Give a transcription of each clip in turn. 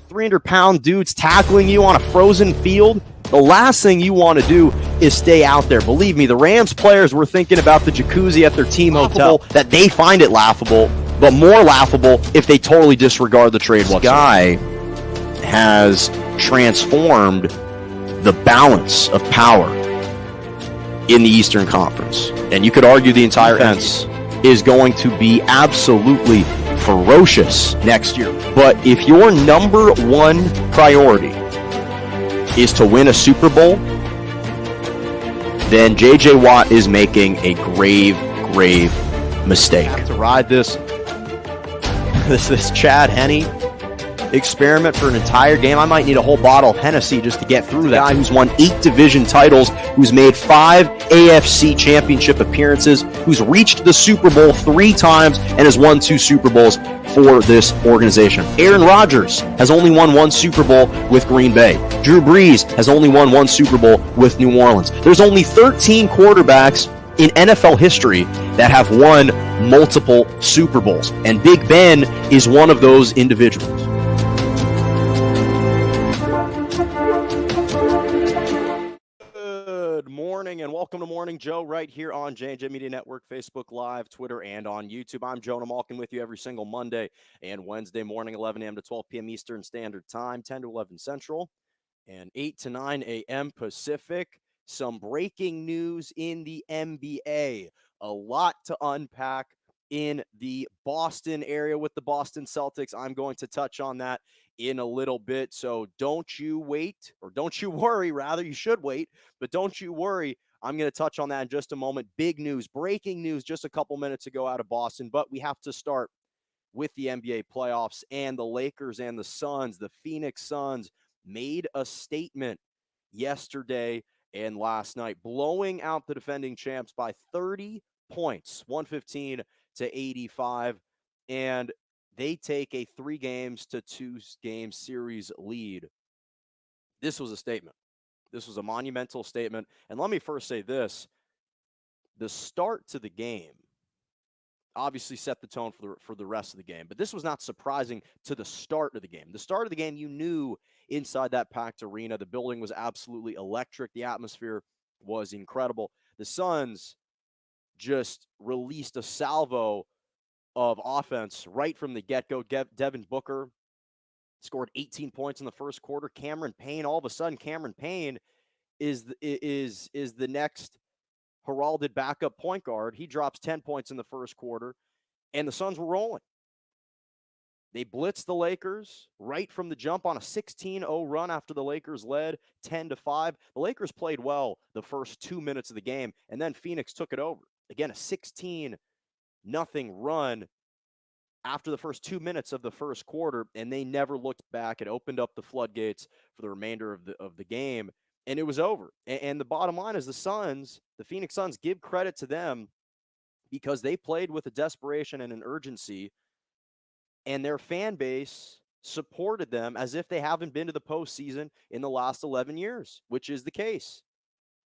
300-pound dudes tackling you on a frozen field, the last thing you want to do is stay out there. Believe me, the Rams players were thinking about the jacuzzi at their team hotel, that they find it laughable, but more laughable if they totally disregard the trade whatsoever. This guy has transformed the balance of power in the Eastern Conference. And you could argue the entire defense is going to be absolutely ferocious next year. But if your number one priority is to win a Super Bowl, then J.J. Watt is making a grave mistake. To ride this Chad Henne experiment for an entire game, I might need a whole bottle of Hennessy just to get through that. Guy who's won 8 division titles, who's made 5 AFC championship appearances, who's reached the Super Bowl 3 times and has won 2 Super Bowls for this organization. Aaron Rodgers has only won 1 Super Bowl with Green Bay. Drew Brees has only won 1 Super Bowl with New Orleans. There's only 13 quarterbacks in NFL history that have won multiple Super Bowls, and Big Ben is one of those individuals. Good morning and welcome to Morning Joe right here on J&J Media Network, Facebook Live, Twitter, and on YouTube. I'm Jonah Malkin with you every single Monday and Wednesday morning, 11 a.m. to 12 p.m. Eastern Standard Time, 10 to 11 Central, and 8 to 9 a.m. Pacific. Some breaking news in the NBA. A lot to unpack in the Boston area with the Boston Celtics. I'm going to touch on that in a little bit. So don't you wait, or don't you worry, rather. You should wait, but don't you worry. I'm going to touch on that in just a moment. Big news, breaking news just a couple minutes ago out of Boston, but we have to start with the NBA playoffs and the Lakers and the Suns. The Phoenix Suns made a statement yesterday and last night, blowing out the defending champs by 30 points, 115 to 85, and they take a 3-2 series lead. This was a statement. This was a monumental statement. And let me first say this. The start to the game obviously set the tone for the rest of the game. But this was not surprising to the start of the game. The start of the game, you knew inside that packed arena, the building was absolutely electric. The atmosphere was incredible. The Suns just released a salvo of offense right from the get-go. Devin Booker scored 18 points in the first quarter. Cameron Payne, all of a sudden, Cameron Payne is the next heralded backup point guard. He drops 10 points in the first quarter, and the Suns were rolling. They blitzed the Lakers right from the jump on a 16-0 run after the Lakers led 10-5. The Lakers played well the first 2 minutes of the game, and then Phoenix took it over. Again, a 16-0 run after the first 2 minutes of the first quarter, and they never looked back. It opened up the floodgates for the remainder of the game, and it was over. And the bottom line is the Phoenix Suns, give credit to them because they played with a desperation and an urgency, and their fan base supported them as if they haven't been to the postseason in the last 11 years, which is the case.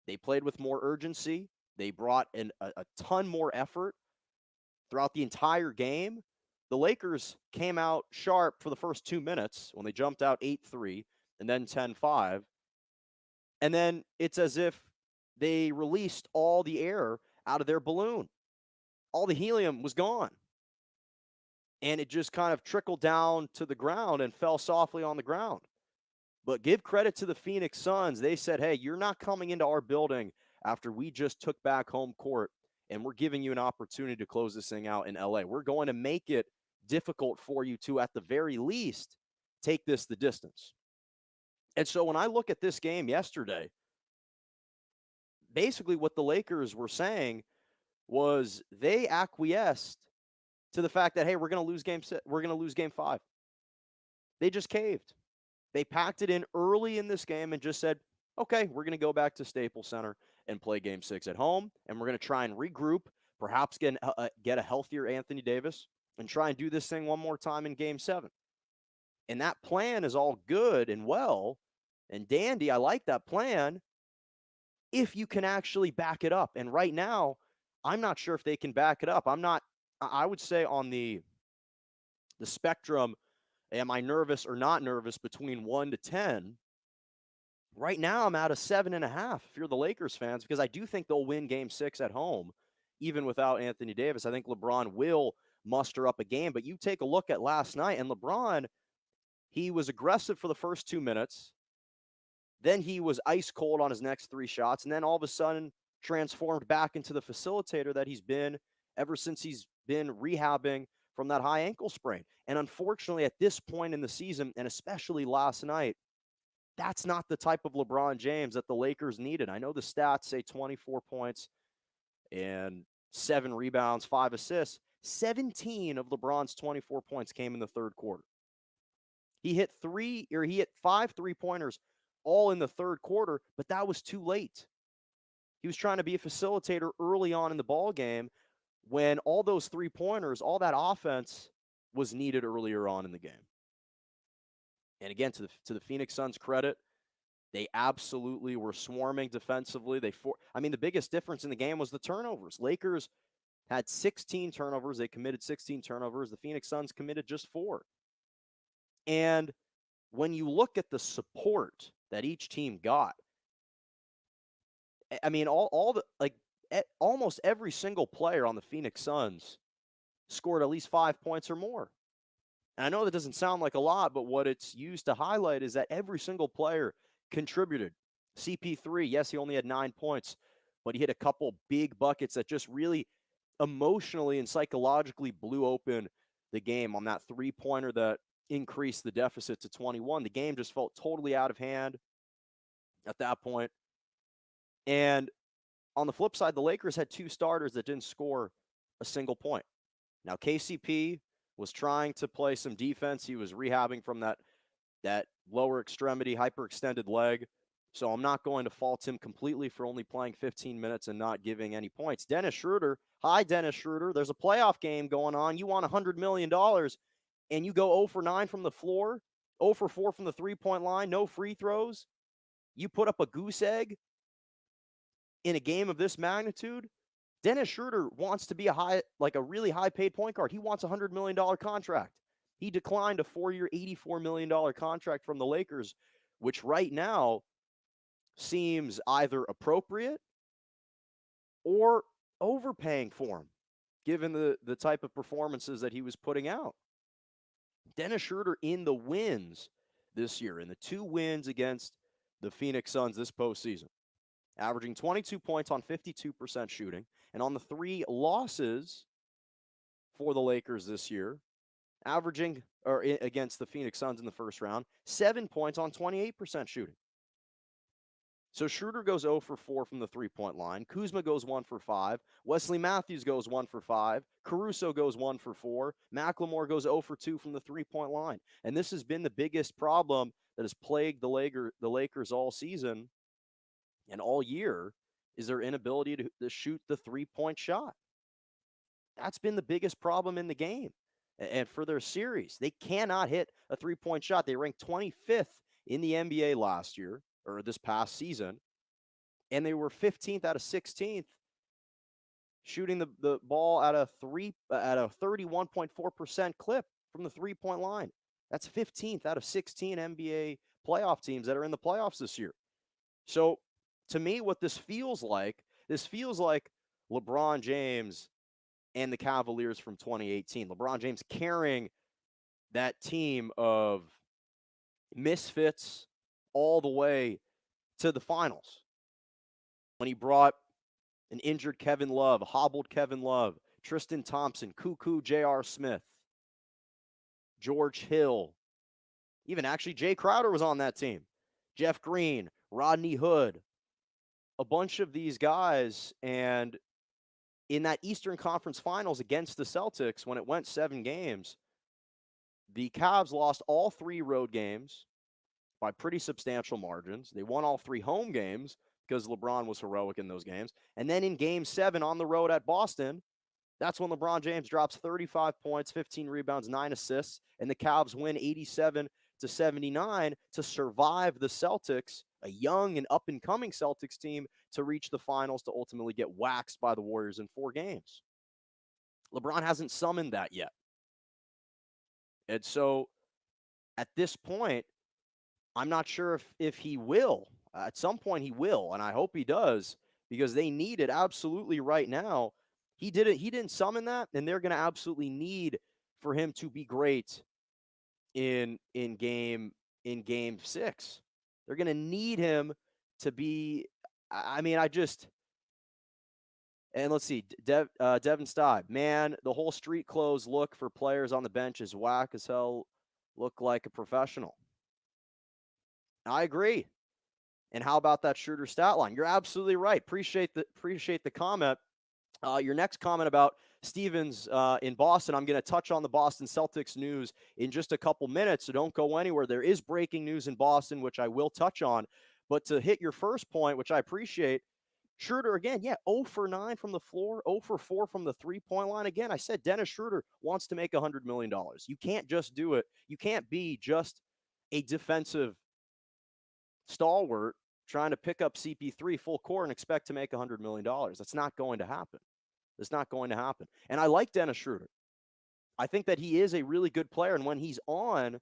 They played with more urgency. They brought a ton more effort throughout the entire game. The Lakers came out sharp for the first 2 minutes when they jumped out 8-3 and then 10-5. And then it's as if they released all the air out of their balloon. All the helium was gone. And it just kind of trickled down to the ground and fell softly on the ground. But give credit to the Phoenix Suns. They said, hey, you're not coming into our building after we just took back home court, and we're giving you an opportunity to close this thing out in LA. We're going to make it difficult for you to, at the very least, take this the distance. And so when I look at this game yesterday, basically what the Lakers were saying was they acquiesced to the fact that, hey, we're going to lose game 5. They just caved. They packed it in early in this game and just said, okay, we're going to go back to Staples Center and play game 6 at home, and we're going to try and regroup, perhaps get a healthier Anthony Davis, and try and do this thing one more time in game 7. And that plan is all good and well and dandy. I like that plan if you can actually back it up. And right now, I'm not sure if they can back it up. I would say on the spectrum Am I nervous or not nervous between 1 to 10? Right now, I'm at a 7.5 if you're the Lakers fans, because I do think they'll win game 6 at home, even without Anthony Davis. I think LeBron will muster up a game. But you take a look at last night, and LeBron, he was aggressive for the first 2 minutes. Then he was ice cold on his next 3 shots. And then all of a sudden transformed back into the facilitator that he's been ever since he's been rehabbing from that high ankle sprain. And unfortunately, at this point in the season, and especially last night, that's not the type of LeBron James that the Lakers needed. I know the stats say 24 points and 7 rebounds, 5 assists. 17 of LeBron's 24 points came in the third quarter. He hit 5 3-pointers all in the third quarter, but that was too late. He was trying to be a facilitator early on in the ball game when all those 3-pointers, all that offense was needed earlier on in the game. And again, to the Phoenix Suns' credit, they absolutely were swarming defensively. The biggest difference in the game was the turnovers. Lakers had 16 turnovers. They committed 16 turnovers. The Phoenix Suns committed just 4. And when you look at the support that each team got, almost every single player on the Phoenix Suns scored at least 5 points or more. And I know that doesn't sound like a lot, but what it's used to highlight is that every single player contributed. CP3, yes, he only had 9 points, but he hit a couple big buckets that just really emotionally and psychologically blew open the game on that 3-pointer that increased the deficit to 21. The game just felt totally out of hand at that point. And on the flip side, the Lakers had 2 starters that didn't score a single point. Now, KCP was trying to play some defense. He was rehabbing from that lower extremity, hyperextended leg. So I'm not going to fault him completely for only playing 15 minutes and not giving any points. Dennis Schroeder, hi, Dennis Schroeder. There's a playoff game going on. You want $100 million, and you go 0 for 9 from the floor, 0 for 4 from the three-point line, no free throws. You put up a goose egg in a game of this magnitude. Dennis Schroeder wants to be a really high-paid point guard. He wants a $100 million contract. He declined a 4-year, $84 million contract from the Lakers, which right now seems either appropriate or overpaying for him, given the type of performances that he was putting out. Dennis Schroeder in the wins this year, in the 2 wins against the Phoenix Suns this postseason, averaging 22 points on 52% shooting. And on the 3 losses for the Lakers this year, against the Phoenix Suns in the first round, 7 points on 28% shooting. So Schroeder goes 0 for 4 from the three-point line. Kuzma goes 1 for 5. Wesley Matthews goes 1 for 5. Caruso goes 1 for 4. McLemore goes 0 for 2 from the three-point line. And this has been the biggest problem that has plagued the Lakers all season and all year, is their inability to shoot the three-point shot. That's been the biggest problem in the game. And for their series, they cannot hit a three-point shot. They ranked 25th in the NBA last year, or this past season, and they were 15th out of 16th shooting the ball at a 31.4% clip from the three-point line. That's 15th out of 16 NBA playoff teams that are in the playoffs this year. So to me, what this feels like LeBron James and the Cavaliers from 2018. LeBron James carrying that team of misfits all the way to the finals. When he brought an injured Kevin Love, hobbled Kevin Love, Tristan Thompson, Cuckoo J.R. Smith, George Hill, even actually Jay Crowder was on that team. Jeff Green, Rodney Hood, a bunch of these guys. And in that Eastern Conference Finals against the Celtics, when it went 7 games, the Cavs lost all 3 road games by pretty substantial margins. They won all 3 home games because LeBron was heroic in those games. And then in Game 7 on the road at Boston, that's when LeBron James drops 35 points, 15 rebounds, 9 assists, and the Cavs win 87-79 to survive the Celtics, a young and up-and-coming Celtics team, to reach the finals to ultimately get waxed by the Warriors in 4 games. LeBron hasn't summoned that yet. And so at this point, I'm not sure if he will. At some point, he will, and I hope he does because they need it absolutely right now. He didn't summon that, and they're going to absolutely need for him to be great in game 6. They're going to need him to be. I mean, and let's see, Devin Staub, man, the whole street clothes look for players on the bench is whack as hell. Look like a professional. I agree. And how about that Schroeder stat line? You're absolutely right. Appreciate the comment. Your next comment about Stevens in Boston, I'm going to touch on the Boston Celtics news in just a couple minutes, so don't go anywhere. There is breaking news in Boston, which I will touch on. But to hit your first point, which I appreciate, Schroeder, again, 0 for 9 from the floor, 0 for 4 from the three-point line. Again, I said Dennis Schroeder wants to make $100 million. You can't just do it. You can't be just a defensive stalwart trying to pick up CP3 full court and expect to make $100 million. That's not going to happen. It's not going to happen. And I like Dennis Schroeder. I think that he is a really good player. And when he's on,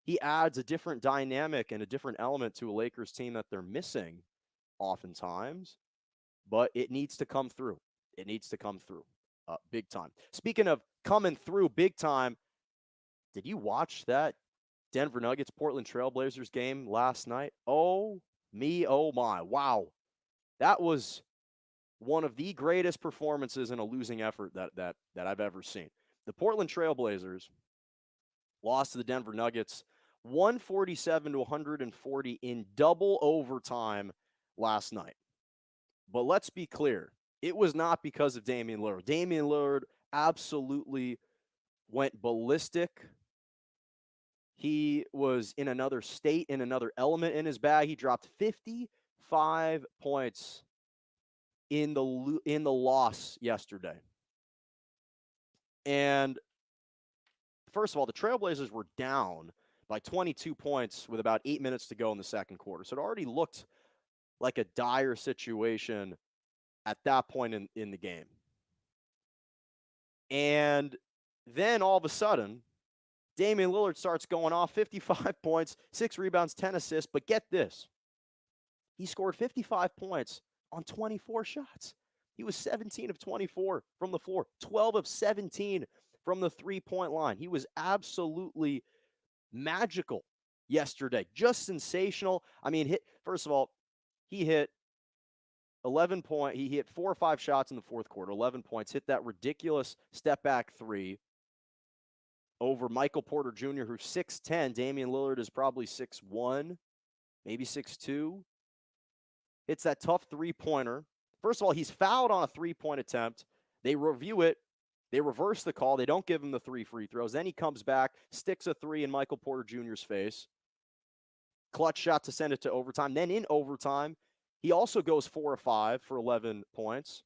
he adds a different dynamic and a different element to a Lakers team that they're missing oftentimes. But it needs to come through. It needs to come through big time. Speaking of coming through big time, did you watch that Denver Nuggets Portland Trailblazers game last night? Oh my. Wow. That was one of the greatest performances in a losing effort that I've ever seen. The Portland Trailblazers lost to the Denver Nuggets 147 to 140 in double overtime last night. But let's be clear, it was not because of Damian Lillard. Damian Lillard absolutely went ballistic. He was in another state, in another element in his bag. He dropped 55 points in the loss yesterday. And first of all, the Trailblazers were down by 22 points with about 8 minutes to go in the second quarter. So it already looked like a dire situation at that point in the game. And then all of a sudden, Damian Lillard starts going off, 55 points, 6 rebounds, 10 assists. But get this, he scored 55 points on 24 shots. He was 17 of 24 from the floor, 12 of 17 from the three-point line. He was absolutely magical yesterday, just sensational. I mean, first of all, he hit 11 points. He hit 4 or 5 shots in the fourth quarter, 11 points, hit that ridiculous step-back three over Michael Porter Jr., who's 6'10". Damian Lillard is probably 6'1", maybe 6'2". Hits that tough three-pointer. First of all, he's fouled on a three-point attempt. They review it. They reverse the call. They don't give him the 3 free throws. Then he comes back, sticks a 3 in Michael Porter Jr.'s face. Clutch shot to send it to overtime. Then in overtime, he also goes 4 or 5 for 11 points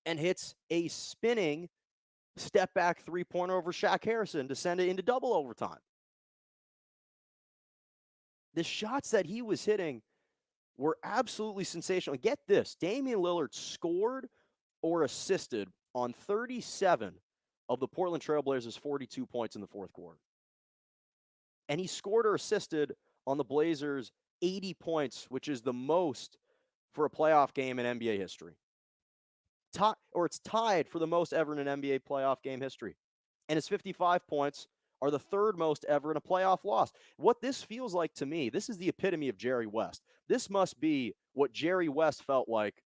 and hits a spinning step-back three-pointer over Shaq Harrison to send it into double overtime. The shots that he was hitting were absolutely sensational. Get this, Damian Lillard scored or assisted on 37 of the Portland Trailblazers' 42 points in the fourth quarter. And he scored or assisted on the Blazers' 80 points, which is the most for a playoff game in NBA history. It's tied for the most ever in an NBA playoff game history. And his 55 points are the third most ever in a playoff loss. What this feels like to me, this is the epitome of Jerry West. This must be what Jerry West felt like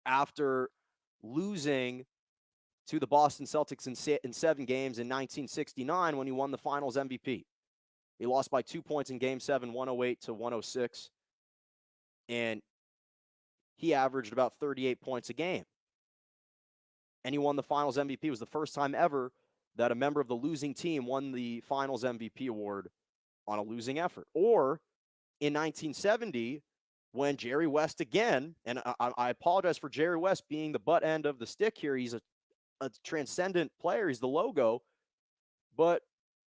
after losing to the Boston Celtics in 7 games in 1969 when he won the Finals MVP. He lost by 2 points in Game 7, 108 to 106. And he averaged about 38 points a game. And he won the Finals MVP. It was the first time ever that a member of the losing team won the Finals MVP award on a losing effort. Or in 1970, when Jerry West again, and I apologize for Jerry West being the butt end of the stick here. He's a transcendent player. He's the logo. But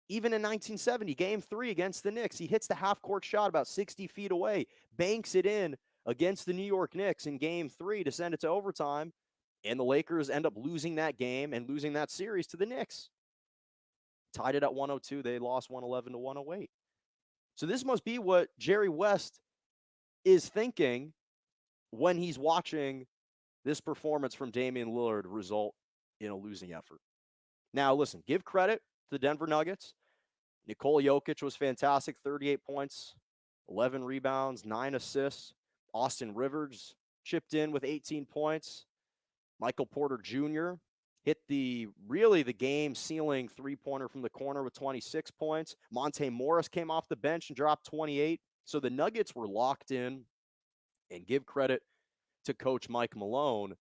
even in 1970, Game 3 against the Knicks, he hits the half-court shot about 60 feet away, banks it in against the New York Knicks in Game 3 to send it to overtime, and the Lakers end up losing that game and losing that series to the Knicks. tied it at 102. They lost 111 to 108. So this must be what Jerry West is thinking when he's watching this performance from Damian Lillard result in a losing effort. Now, listen, give credit to the Denver Nuggets. Nikola Jokic was fantastic, 38 points, 11 rebounds, 9 assists. Austin Rivers chipped in with 18 points. Michael Porter Jr. hit the game-sealing three-pointer from the corner with 26 points. Monte Morris came off the bench and dropped 28. So the Nuggets were locked in, and give credit to Coach Mike Malone.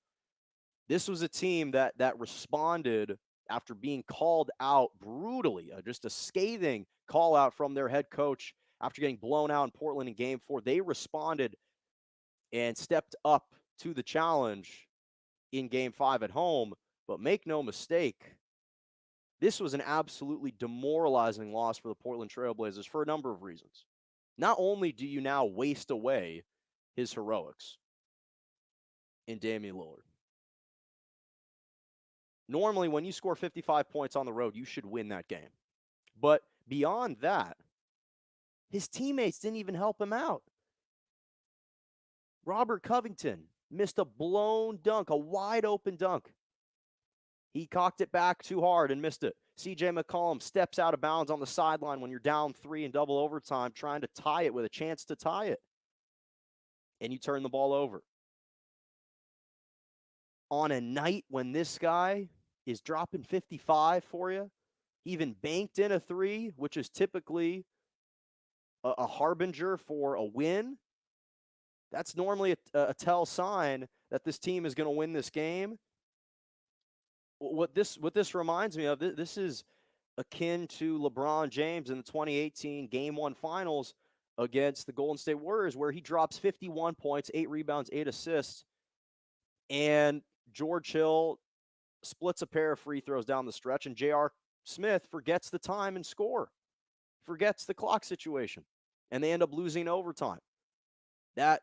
This was a team that responded after being called out brutally, just a scathing call out from their head coach after getting blown out in Portland in Game 4. They responded and stepped up to the challenge in Game 5 at home. But make no mistake, this was an absolutely demoralizing loss for the Portland Trail Blazers for a number of reasons. Not only do you now waste away his heroics in Damian Lillard. Normally, when you score 55 points on the road, you should win that game. But beyond that, his teammates didn't even help him out. Robert Covington missed a blown dunk, a wide-open dunk. He cocked it back too hard and missed it. C.J. McCollum steps out of bounds on the sideline when you're down 3 in double overtime, trying to tie it with a chance to tie it. And you turn the ball over. On a night when this guy is dropping 55 for you, he even banked in a 3, which is typically a harbinger for a win. That's normally a tell sign that this team is going to win this game. What this reminds me of, this is akin to LeBron James in the 2018 Game 1 Finals against the Golden State Warriors, where he drops 51 points, 8 rebounds, 8 assists, and George Hill splits a pair of free throws down the stretch, and J.R. Smith forgets the time and score, forgets the clock situation, and they end up losing overtime. That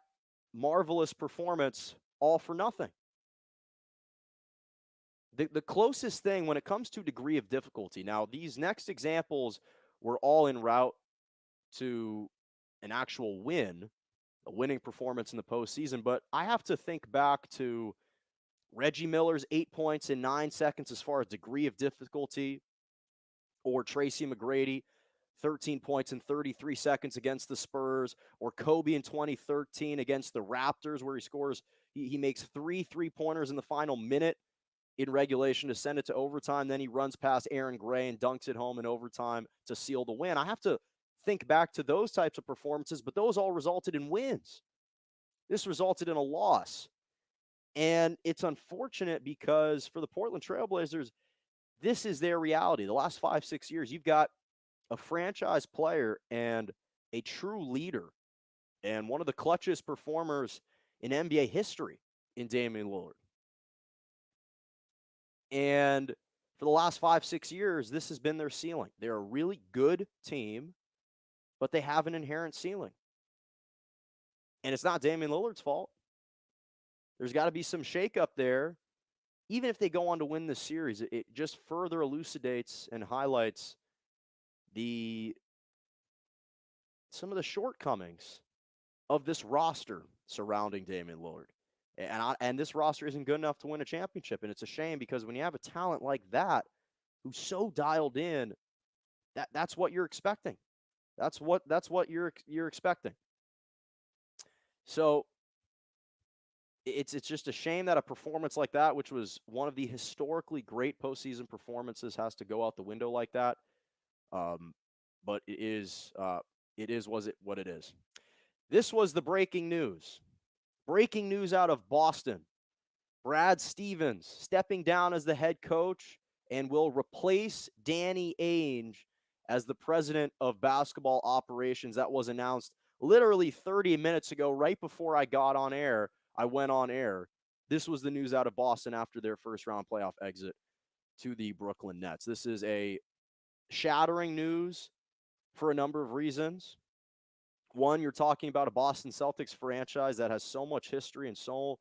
marvelous performance, all for nothing. The closest thing when it comes to degree of difficulty, now these next examples were all en route to an actual win, a winning performance in the postseason, but I have to think back to Reggie Miller's 8 points in 9 seconds as far as degree of difficulty, or Tracy McGrady, 13 points in 33 seconds against the Spurs, or Kobe in 2013 against the Raptors, where he makes 3 3-pointers in the final minute in regulation to send it to overtime. Then he runs past Aaron Gray and dunks it home in overtime to seal the win. I have to think back to those types of performances, but those all resulted in wins. This resulted in a loss. And it's unfortunate because for the Portland Trail Blazers, this is their reality. The last 5-6 years, you've got a franchise player and a true leader and one of the clutchest performers in NBA history in Damian Lillard. And for the last 5-6 years, this has been their ceiling. They're a really good team, but they have an inherent ceiling. And it's not Damian Lillard's fault. There's got to be some shakeup there. Even if they go on to win this series, it just further elucidates and highlights some of the shortcomings of this roster surrounding Damian Lillard. And this roster isn't good enough to win a championship. And it's a shame because when you have a talent like that, who's so dialed in, that's what you're expecting. That's what you're expecting. So it's just a shame that a performance like that, which was one of the historically great postseason performances, has to go out the window like that. But it is what it is. This was the breaking news. Breaking news out of Boston. Brad Stevens stepping down as the head coach and will replace Danny Ainge as the president of basketball operations. That was announced literally 30 minutes ago, right before I got on air. I went on air. This was the news out of Boston after their first-round playoff exit to the Brooklyn Nets. This is a shattering news for a number of reasons. One, you're talking about a Boston Celtics franchise that has so much history and so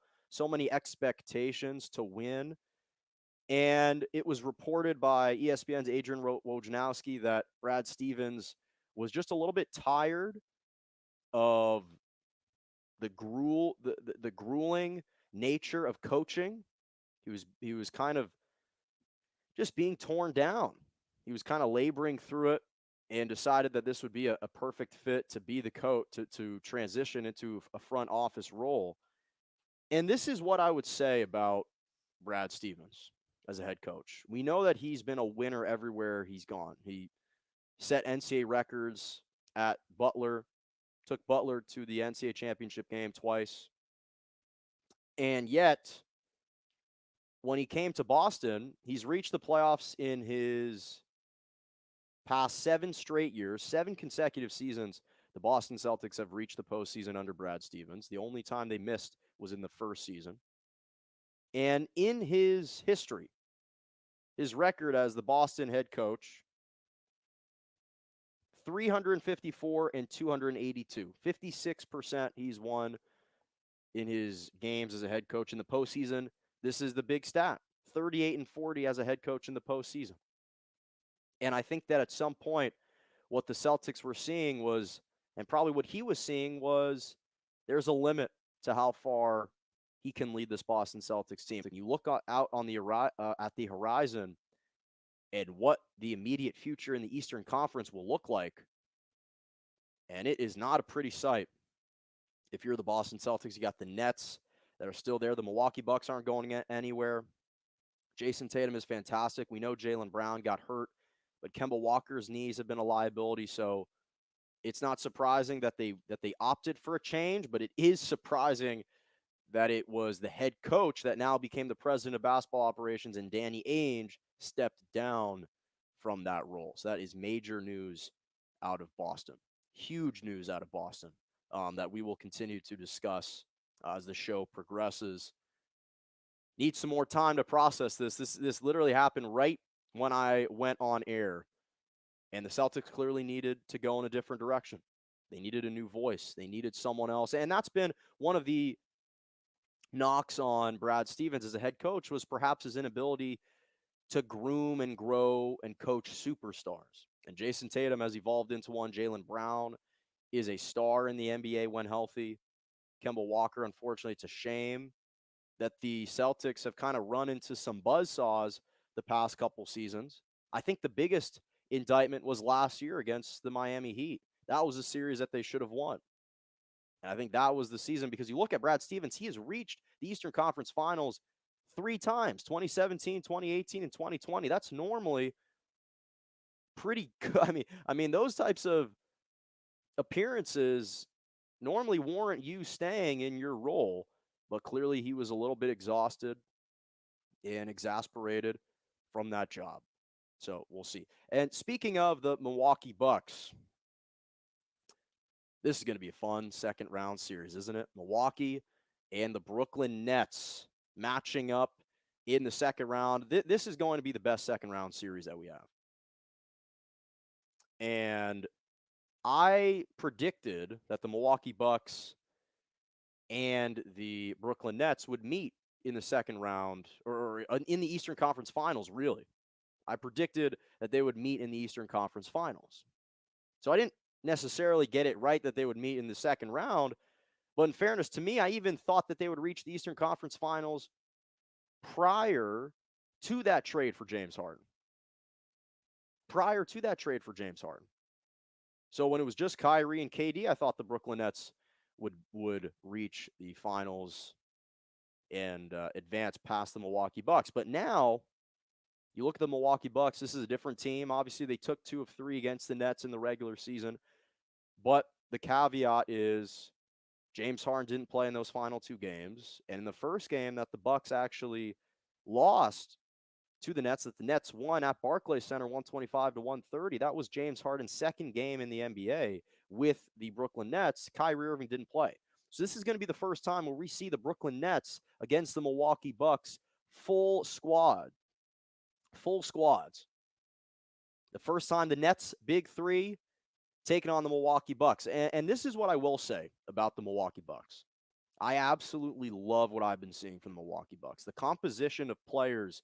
many expectations to win. And it was reported by ESPN's Adrian Wojnarowski that Brad Stevens was just a little bit tired of the grueling nature of coaching. He was kind of just being torn down. He was kind of laboring through it and decided that this would be a perfect fit to be the coach, to transition into a front office role. And this is what I would say about Brad Stevens as a head coach. We know that he's been a winner everywhere he's gone. He set NCAA records at Butler, took Butler to the NCAA championship game twice. And yet, when he came to Boston, he's reached the playoffs in his past 7 straight years, 7 consecutive seasons. The Boston Celtics have reached the postseason under Brad Stevens. The only time they missed was in the first season. And in his history, his record as the Boston head coach, 354 and 282. 56% he's won in his games as a head coach in the postseason. This is the big stat. 38 and 40 as a head coach in the postseason. And I think that at some point, what the Celtics were seeing was, and probably what he was seeing was, there's a limit to how far he can lead this Boston Celtics team. And you look out on the at the horizon and what the immediate future in the Eastern Conference will look like, and it is not a pretty sight. If you're the Boston Celtics, you got the Nets that are still there. The Milwaukee Bucks aren't going anywhere. Jason Tatum is fantastic. We know Jaylen Brown got hurt, but Kemba Walker's knees have been a liability, so it's not surprising that they opted for a change, but it is surprising that it was the head coach that now became the president of basketball operations, and Danny Ainge stepped down from that role. So that is major news out of Boston. Huge news out of Boston that we will continue to discuss as the show progresses. Need some more time to process this. This literally happened right when I went on air, and the Celtics clearly needed to go in a different direction. They needed a new voice. They needed someone else, and that's been one of the knocks on Brad Stevens as a head coach, was perhaps his inability to groom and grow and coach superstars. And Jason Tatum has evolved into one. Jaylen Brown is a star in the NBA when healthy. Kemba Walker, unfortunately, it's a shame that the Celtics have kind of run into some buzzsaws the past couple seasons. I think the biggest indictment was last year against the Miami Heat. That was a series that they should have won. And I think that was the season, because you look at Brad Stevens, he has reached the Eastern Conference Finals 3 times, 2017, 2018, and 2020. That's normally pretty good. I mean, those types of appearances normally warrant you staying in your role, but clearly he was a little bit exhausted and exasperated from that job. So we'll see. And speaking of the Milwaukee Bucks, this is going to be a fun second round series, isn't it? Milwaukee and the Brooklyn Nets matching up in the second round. This is going to be the best second round series that we have. And I predicted that the Milwaukee Bucks and the Brooklyn Nets would meet in the second round, or in the Eastern Conference Finals, really. I predicted that they would meet in the Eastern Conference Finals. So I didn't necessarily get it right that they would meet in the second round, but in fairness to me, I even thought that they would reach the Eastern Conference Finals prior to that trade for James Harden. So when it was just Kyrie and KD, I thought the Brooklyn Nets would reach the finals and advance past the Milwaukee Bucks. But now, you look at the Milwaukee Bucks, this is a different team. Obviously, they took 2 of 3 against the Nets in the regular season. But the caveat is James Harden didn't play in those final 2 games. And in the first game that the Bucks actually lost to the Nets, that the Nets won at Barclays Center 125-130, that was James Harden's second game in the NBA with the Brooklyn Nets. Kyrie Irving didn't play. So this is going to be the first time where we see the Brooklyn Nets against the Milwaukee Bucks full squads. The first time the Nets big 3 taking on the Milwaukee Bucks. And this is what I will say about the Milwaukee Bucks. I absolutely love what I've been seeing from the Milwaukee Bucks. The composition of players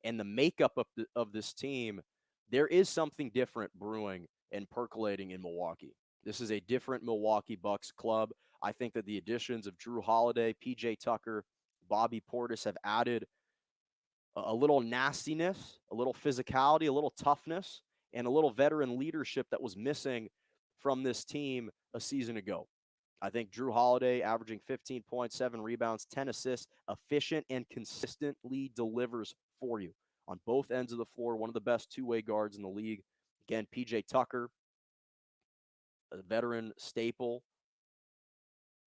and the makeup of this team, there is something different brewing and percolating in Milwaukee. This is a different Milwaukee Bucks club. I think that the additions of Drew Holiday, PJ Tucker, Bobby Portis have added a little nastiness, a little physicality, a little toughness, and a little veteran leadership that was missing from this team a season ago. I think Drew Holiday, averaging 15.7 rebounds, 10 assists, efficient and consistently delivers for you on both ends of the floor. One of the best two-way guards in the league. Again, PJ Tucker, a veteran staple,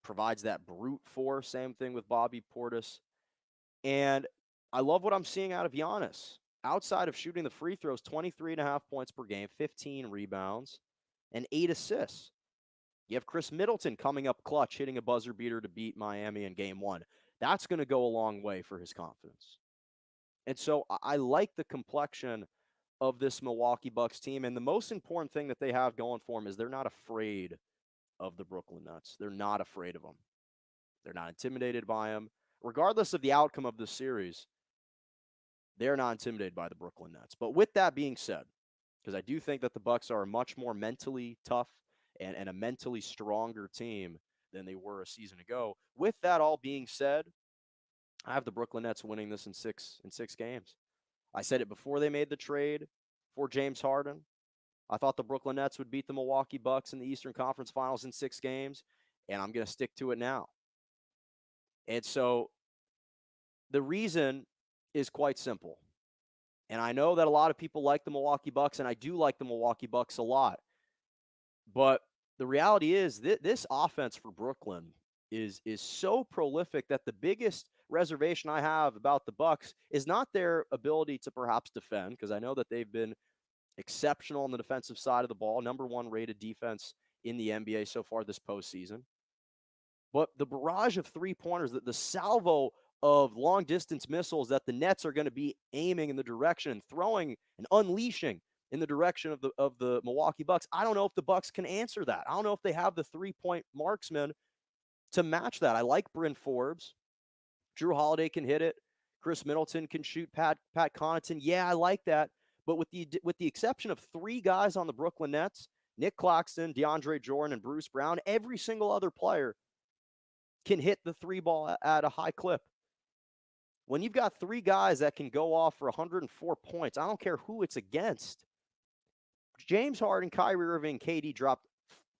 provides that brute force. Same thing with Bobby Portis. And I love what I'm seeing out of Giannis. Outside of shooting the free throws, 23.5 points per game, 15 rebounds, and 8 assists. You have Chris Middleton coming up clutch, hitting a buzzer beater to beat Miami in game 1. That's going to go a long way for his confidence. And so I like the complexion of this Milwaukee Bucks team. And the most important thing that they have going for them is they're not afraid of the Brooklyn Nets. They're not afraid of them. They're not intimidated by them. Regardless of the outcome of the series, they're not intimidated by the Brooklyn Nets. But with that being said, because I do think that the Bucks are a much more mentally tough and a mentally stronger team than they were a season ago. With that all being said, I have the Brooklyn Nets winning this in six games. I said it before they made the trade for James Harden. I thought the Brooklyn Nets would beat the Milwaukee Bucks in the Eastern Conference Finals in 6 games, and I'm going to stick to it now. And so the reason is quite simple. And I know that a lot of people like the Milwaukee Bucks, and I do like the Milwaukee Bucks a lot. But the reality is this offense for Brooklyn is so prolific that the biggest reservation I have about the Bucks is not their ability to perhaps defend, because I know that they've been exceptional on the defensive side of the ball, number 1 rated defense in the NBA so far this postseason. But the barrage of three-pointers, the salvo of long-distance missiles that the Nets are going to be aiming in the direction and throwing and unleashing in the direction of the Milwaukee Bucks, I don't know if the Bucks can answer that. I don't know if they have the three-point marksmen to match that. I like Bryn Forbes. Drew Holiday can hit it. Chris Middleton can shoot. Pat Connaughton, yeah, I like that. But with the exception of 3 guys on the Brooklyn Nets, Nick Claxton, DeAndre Jordan, and Bruce Brown, every single other player can hit the 3 ball at a high clip. When you've got 3 guys that can go off for 104 points, I don't care who it's against. James Harden, Kyrie Irving, KD dropped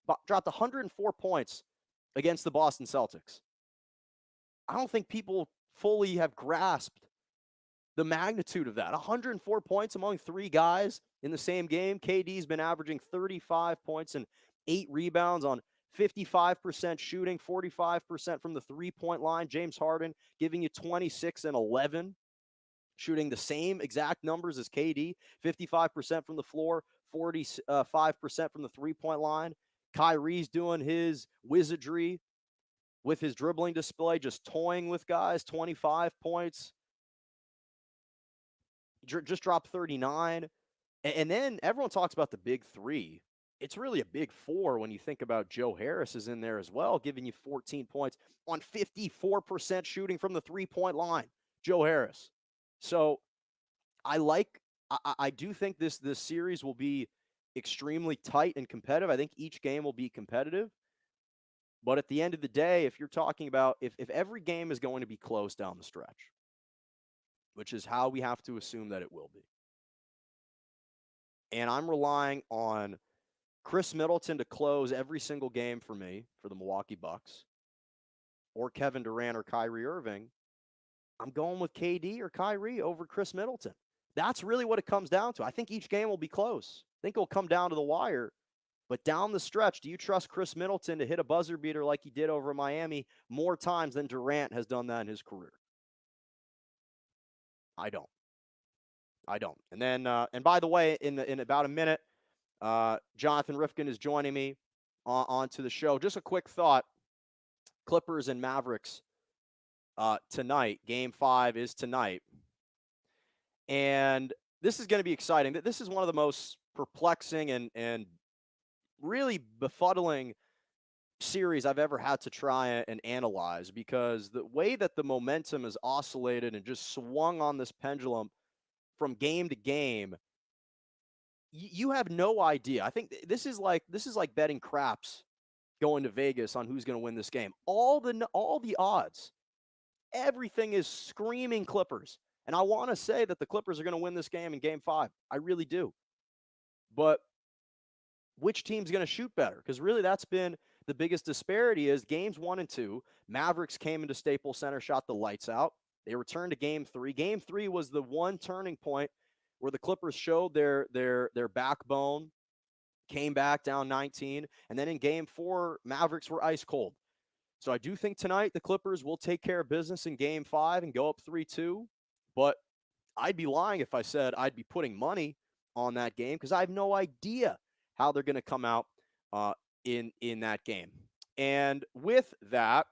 104 points against the Boston Celtics. I don't think people fully have grasped the magnitude of that. 104 points among 3 guys in the same game. KD's been averaging 35 points and 8 rebounds on 55% shooting, 45% from the three-point line. James Harden giving you 26 and 11, shooting the same exact numbers as KD, 55% from the floor, 45% from the three-point line. Kyrie's doing his wizardry with his dribbling display, just toying with guys, 25 points. Just dropped 39. And then everyone talks about the big 3. It's really a big 4 when you think about Joe Harris is in there as well, giving you 14 points on 54% shooting from the three-point line. Joe Harris. So I do think this series will be extremely tight and competitive. I think each game will be competitive. But at the end of the day, if you're talking about if every game is going to be close down the stretch, which is how we have to assume that it will be, and I'm relying on Chris Middleton to close every single game for me for the Milwaukee Bucks, or Kevin Durant or Kyrie Irving, I'm going with KD or Kyrie over Chris Middleton. That's really what it comes down to. I think each game will be close. I think it'll come down to the wire. But down the stretch, do you trust Chris Middleton to hit a buzzer beater like he did over Miami more times than Durant has done that in his career? I don't. And then, and by the way, in about a minute, Jonathan Rifkind is joining me onto the show. Just a quick thought: Clippers and Mavericks tonight. Game 5 is tonight, and this is going to be exciting. This is one of the most perplexing and really befuddling series I've ever had to try and analyze, because the way that the momentum has oscillated and just swung on this pendulum from game to game, you have no idea. I think this is like betting craps going to Vegas on who's going to win this game. All the odds, everything is screaming Clippers. And I want to say that the Clippers are going to win this game in game 5. I really do. But which team's going to shoot better? Because really that's been the biggest disparity is games 1 and 2. Mavericks came into Staples Center, shot the lights out. They returned to game 3. Game 3 was the one turning point where the Clippers showed their backbone, came back down 19. And then in game 4, Mavericks were ice cold. So I do think tonight the Clippers will take care of business in game 5 and go up 3-2. But I'd be lying if I said I'd be putting money on that game because I have no idea how they're going to come out in that game. And with that,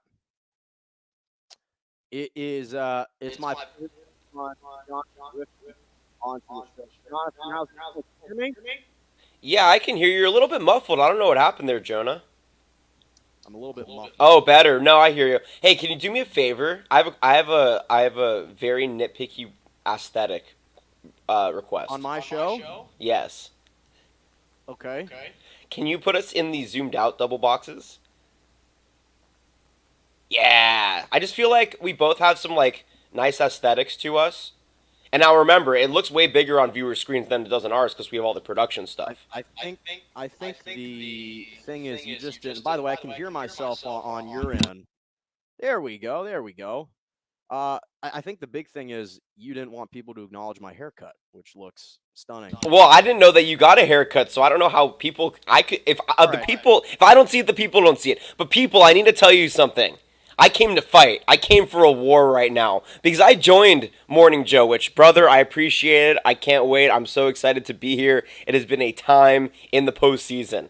it's my on Yeah, I can hear you. You're a little bit muffled. I don't know what happened there, Jonah. I'm a little bit muffled. Oh, better. No, I hear you. Hey, can you do me a favor? I have a very nitpicky aesthetic request. On my show? Yes. Okay. Can you put us in the zoomed out double boxes? Yeah. I just feel like we both have some like nice aesthetics to us. And now remember, it looks way bigger on viewer screens than it does on ours because we have all the production stuff. I think the thing is you just didn't. By the way, I can hear myself on your end. There we go. I think the big thing is you didn't want people to acknowledge my haircut, which looks stunning. Well, I didn't know that you got a haircut, so I don't know how people. If I don't see it, the people don't see it. But people, I need to tell you something. I came to fight. I came for a war right now because I joined Morning Joe, which, brother, I appreciate it. I can't wait. I'm so excited to be here. It has been a time in the postseason.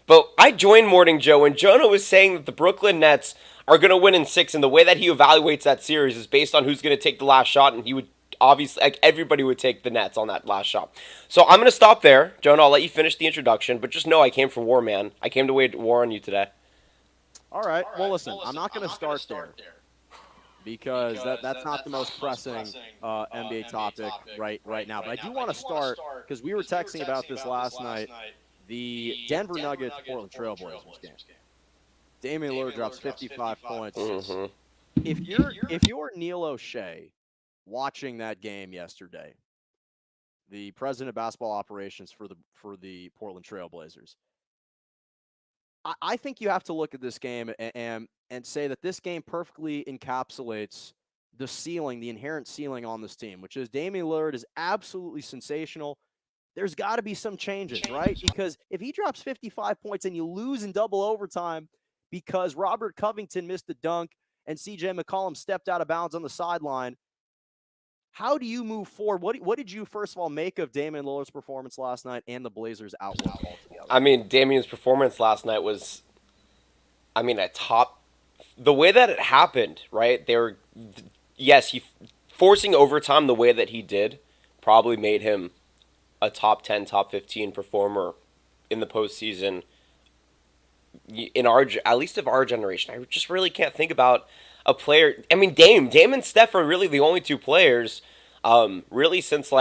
But I joined Morning Joe, and Jonah was saying that the Brooklyn Nets are going to win in 6, and the way that he evaluates that series is based on who's going to take the last shot, and he would obviously, like, everybody would take the Nets on that last shot. So I'm going to stop there. Jonah, I'll let you finish the introduction, but just know I came for war, man. I came to wage war on you today. All right. Well, listen, I'm not going to start there because that's not the most pressing NBA topic right now. But I do want to start because we were texting about this last night. The Denver Nuggets Portland Trailblazers game. Damian Lillard drops 55 points. Mm-hmm. If you're Neil O'Shea watching that game yesterday, the president of basketball operations for the Portland Trailblazers, I think you have to look at this game and say that this game perfectly encapsulates the ceiling, the inherent ceiling on this team, which is Damian Lillard is absolutely sensational. There's got to be some changes, right? Because if he drops 55 points and you lose in double overtime because Robert Covington missed the dunk and CJ McCollum stepped out of bounds on the sideline, how do you move forward? What did you, first of all, make of Damian Lillard's performance last night and the Blazers' outlook altogether? I mean, Damian's performance last night was, the way that it happened, right? Forcing overtime the way that he did probably made him a top 10, top 15 performer in the postseason at least of our generation. I just really can't think about a player. I mean, Dame and Steph are really the only two players, really since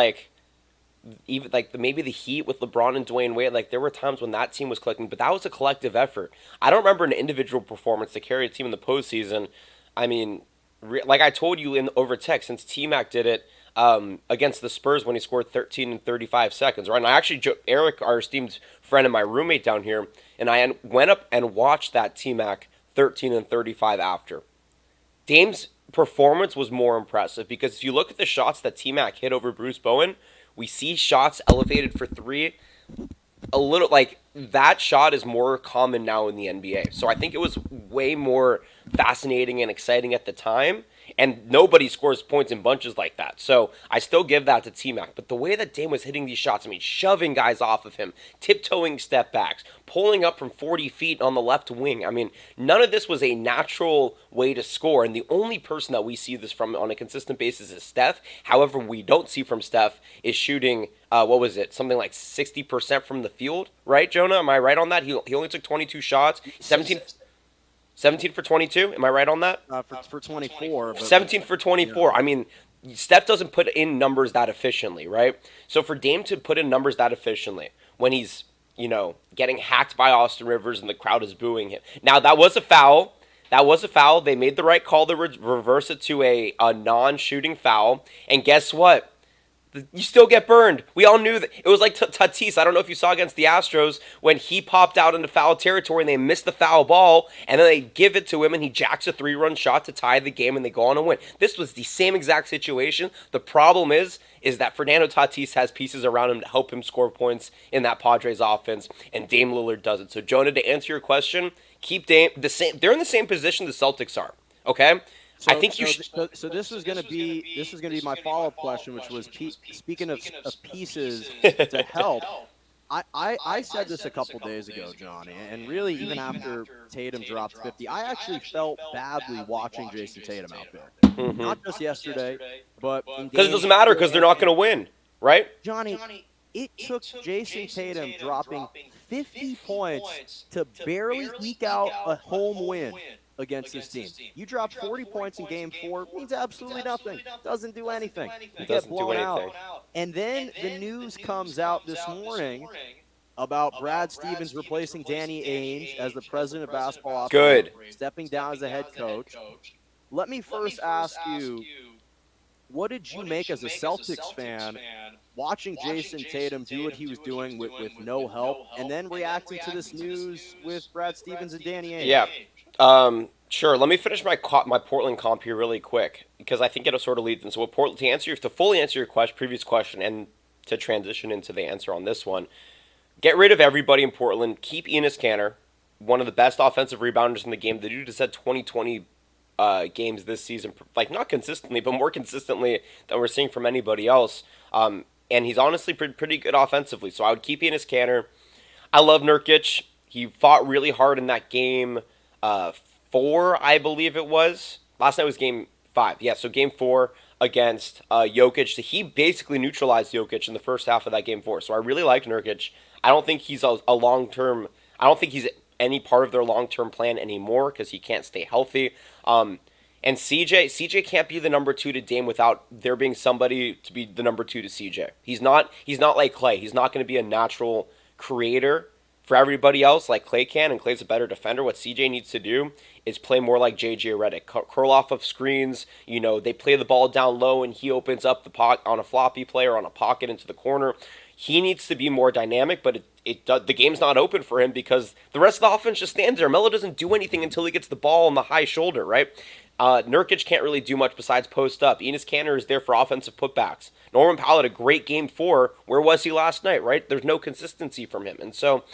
even maybe the Heat with LeBron and Dwayne Wade. Like there were times when that team was clicking, but that was a collective effort. I don't remember an individual performance to carry a team in the postseason. I mean, like I told you over text, since T-Mac did it against the Spurs when he scored 13 in 35 seconds, right? And I actually, Eric, our esteemed friend and my roommate down here, and I went up and watched that T-Mac 13 and 35 after. Dame's performance was more impressive because if you look at the shots that T-Mac hit over Bruce Bowen, we see shots elevated for 3. A little like that shot is more common now in the NBA. So I think it was way more fascinating and exciting at the time. And nobody scores points in bunches like that. So I still give that to T-Mac. But the way that Dame was hitting these shots, I mean, shoving guys off of him, tiptoeing step backs, pulling up from 40 feet on the left wing. I mean, none of this was a natural way to score. And the only person that we see this from on a consistent basis is Steph. However, we don't see from Steph is shooting, something like 60% from the field. Right, Jonah? Am I right on that? He only took 22 shots, 17 for 22. Am I right on that? For 24. 17 for 24. I mean, Steph doesn't put in numbers that efficiently, right? So for Dame to put in numbers that efficiently when he's, getting hacked by Austin Rivers and the crowd is booing him. Now, that was a foul. That was a foul. They made the right call to reverse it to a non-shooting foul. And guess what? You still get burned. We all knew that. It was like Tatis. I don't know if you saw against the Astros when he popped out into foul territory and they missed the foul ball, and then they give it to him and he jacks a 3-run shot to tie the game and they go on and win. This was the same exact situation. The problem is that Fernando Tatis has pieces around him to help him score points in that Padres offense, and Dame Lillard doesn't. So Jonah, to answer your question, keep Dame the same. They're in the same position the Celtics are. Okay. I think you should. So this was going to be my follow-up question, which was speaking of pieces to help. I said this a couple days ago, Johnny, and really even after Tatum dropped 50, I actually felt badly watching Jason Tatum out there. Mm-hmm. Not just yesterday, but because it doesn't matter because they're not going to win, right? Johnny, it took Jason Tatum dropping 50 points to barely eke out a home win against this team. You drop 40 points in game 4, means absolutely nothing. Doesn't do anything. You get blown out. And then the news comes out this morning about Brad Stevens replacing Danny Ainge as the president of basketball operations, stepping down as a head coach. Let me first ask you, what did you make as a Celtics fan watching Jason Tatum do what he was doing with no help, and then reacting to this news with Brad Stevens and Danny Ainge? Yeah. Sure. Let me finish my Portland comp here really quick because I think it sort of leads into what Portland to fully answer your previous question and to transition into the answer on this one. Get rid of everybody in Portland. Keep Enes Kanter, one of the best offensive rebounders in the game. The dude has had 20 games this season, like not consistently, but more consistently than we're seeing from anybody else. And he's honestly pretty good offensively. So I would keep Enes Kanter. I love Nurkic. He fought really hard in that game 4, I believe it was. Last night was game 5. Yeah, so game 4 against Jokic. So he basically neutralized Jokic in the first half of that game 4. So I really like Nurkic. I don't think he's a long-term... I don't think he's any part of their long-term plan anymore because he can't stay healthy. And CJ can't be the number 2 to Dame without there being somebody to be the number 2 to CJ. He's not like Klay. He's not going to be a natural creator for everybody else like Klay can, and Klay's a better defender. What CJ needs to do is play more like JJ Redick. Curl off of screens. They play the ball down low and he opens up the pocket on a floppy play or on a pocket into the corner. He needs to be more dynamic, but the game's not open for him because the rest of the offense just stands there. Melo doesn't do anything until he gets the ball on the high shoulder, right? Nurkic can't really do much besides post up. Enes Kanter is there for offensive putbacks. Norman Powell had a great game 4. Where was he last night, right? There's no consistency from him. And so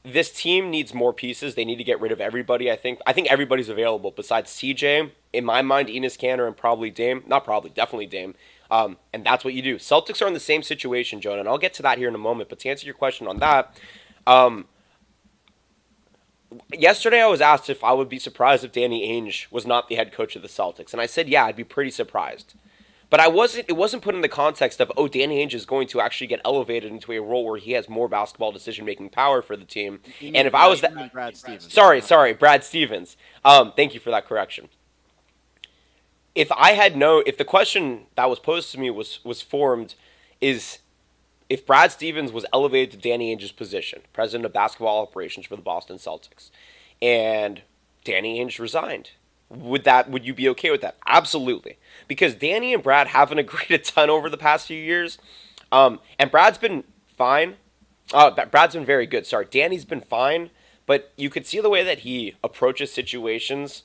this team needs more pieces. They need to get rid of everybody, I think. I think everybody's available besides CJ. In my mind, Enes Kanter and probably Dame. Not probably, definitely Dame. And that's what you do. Celtics are in the same situation, Jonah, and I'll get to that here in a moment. But to answer your question on that, yesterday I was asked if I would be surprised if Danny Ainge was not the head coach of the Celtics. And I said, yeah, I'd be pretty surprised. But it wasn't put in the context of, Danny Ainge is going to actually get elevated into a role where he has more basketball decision-making power for the team. And if I was that... Brad Stevens. Sorry, Brad Stevens. Thank you for that correction. If the question that was posed to me was formed is if Brad Stevens was elevated to Danny Ainge's position, president of basketball operations for the Boston Celtics, and Danny Ainge resigned, would you be okay with that? Absolutely. Because Danny and Brad haven't agreed a ton over the past few years. And Brad's been fine. Brad's been very good. Sorry, Danny's been fine. But you could see the way that he approaches situations.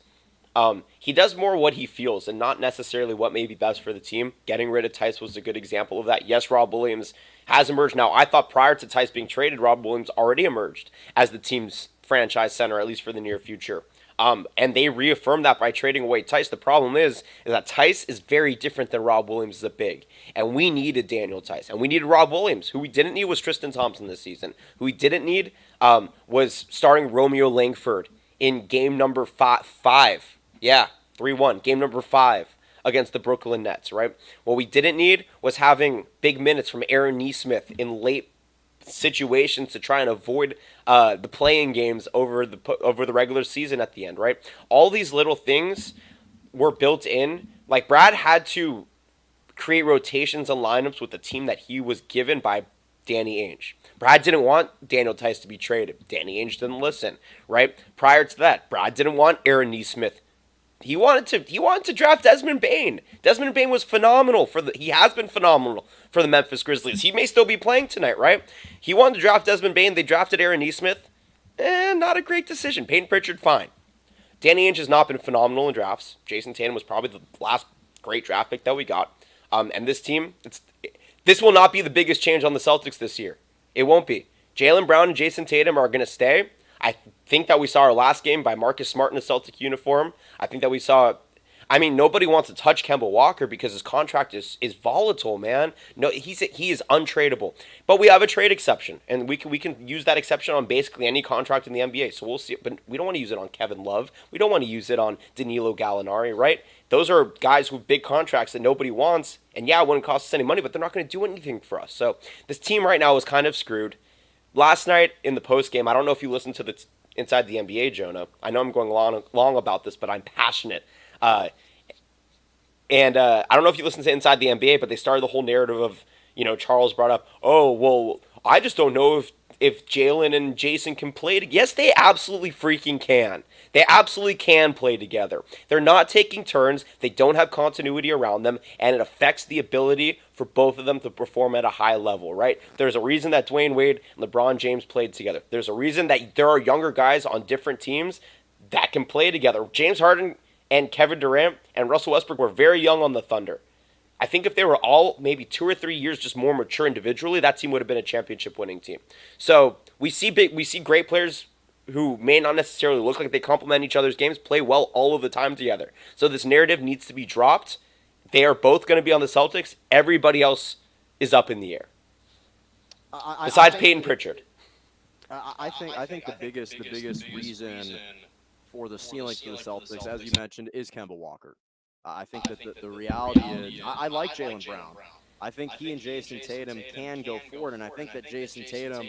He does more what he feels and not necessarily what may be best for the team. Getting rid of Tice was a good example of that. Yes, Rob Williams has emerged. Now, I thought prior to Tice being traded, Rob Williams already emerged as the team's franchise center, at least for the near future. And they reaffirmed that by trading away Tice. The problem is that Tice is very different than Rob Williams as a big. And we needed Daniel Tice. And we needed Rob Williams. Who we didn't need was Tristan Thompson this season. Who we didn't need was starting Romeo Langford in game number 5. Yeah, 3-1. Game number 5 against the Brooklyn Nets, right? What we didn't need was having big minutes from Aaron Nesmith in late situations to try and avoid the playing games over the regular season at the end, right? All these little things were built in Like, Brad had to create rotations and lineups with the team that he was given by Danny Ainge. Brad didn't want Daniel Tice to be traded. Danny Ainge didn't listen, right? Prior to that, Brad didn't want Aaron Nesmith. He wanted to draft Desmond Bane. Desmond Bane was phenomenal he has been phenomenal for the Memphis Grizzlies. He may still be playing tonight, right? He wanted to draft Desmond Bane. They drafted Aaron Nesmith. Not a great decision. Peyton Pritchard, fine. Danny Ainge has not been phenomenal in drafts. Jason Tatum was probably the last great draft pick that we got. And this team, this will not be the biggest change on the Celtics this year. It won't be. Jaylen Brown and Jason Tatum are going to stay. I think that we saw our last game by Marcus Smart in a Celtic uniform. I think that we saw... I mean, nobody wants to touch Kemba Walker because his contract is volatile, man. No, he is untradeable. But we have a trade exception, and we can use that exception on basically any contract in the NBA. So we'll see. But we don't want to use it on Kevin Love. We don't want to use it on Danilo Gallinari, right? Those are guys with big contracts that nobody wants. And yeah, it wouldn't cost us any money, but they're not going to do anything for us. So this team right now is kind of screwed. Last night in the post game, I don't know if you listened to the Inside the NBA, Jonah. I know I'm going long about this, but I'm passionate. I don't know if you listened to Inside the NBA, but they started the whole narrative of, Charles brought up, oh, well, I just don't know if Jalen and Jason can play together. Yes, they absolutely freaking can. They absolutely can play together. They're not taking turns. They don't have continuity around them, and it affects the ability for both of them to perform at a high level, right? There's a reason that Dwayne Wade and LeBron James played together. There's a reason that there are younger guys on different teams that can play together. James Harden and Kevin Durant and Russell Westbrook were very young on the Thunder. I think if they were all maybe 2 or 3 years just more mature individually, that team would have been a championship-winning team. So we see great players who may not necessarily look like they complement each other's games play well all of the time together. So this narrative needs to be dropped. They are both going to be on the Celtics. Everybody else is up in the air. Besides Peyton Pritchard. I think the biggest reason for the ceiling for the Celtics, as you mentioned, is Kemba Walker. I think that the reality is I like Jaylen Brown. I think he and Jason Tatum can go forward, and I think that Jason Tatum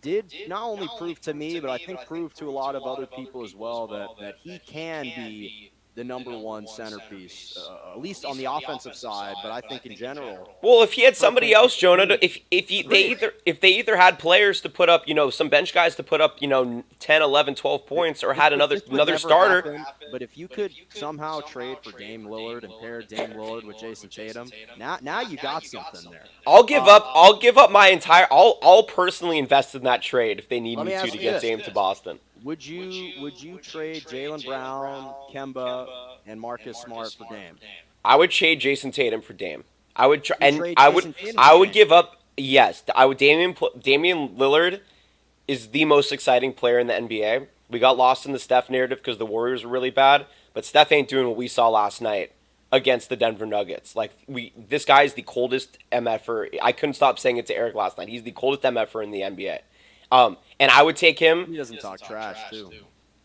did not only prove to me, but I think proved to a lot of other people as well that he can be the number one centerpiece, at least on the offensive side, but I think in general. Well, if he had somebody else, Jonah, if they either had players to put up, some bench guys to put up, 10, 11, 12 points, or had another starter. Happen, but if you could somehow trade for Dame Lillard and pair Dame Lillard with Jason Tatum, now you got something there. I'll give up my entire. I'll personally invest in that trade if they need me to get Dame to Boston. Would you trade Jaylen Brown, Kemba, and Marcus Smart for Dame? I would trade Jason Tatum for Dame. I would give up. Yes, I would. Damian Lillard is the most exciting player in the NBA. We got lost in the Steph narrative because the Warriors were really bad, but Steph ain't doing what we saw last night against the Denver Nuggets. This guy is the coldest MFer. I couldn't stop saying it to Eric last night. He's the coldest MFer in the NBA. And I would take him. He doesn't talk trash too.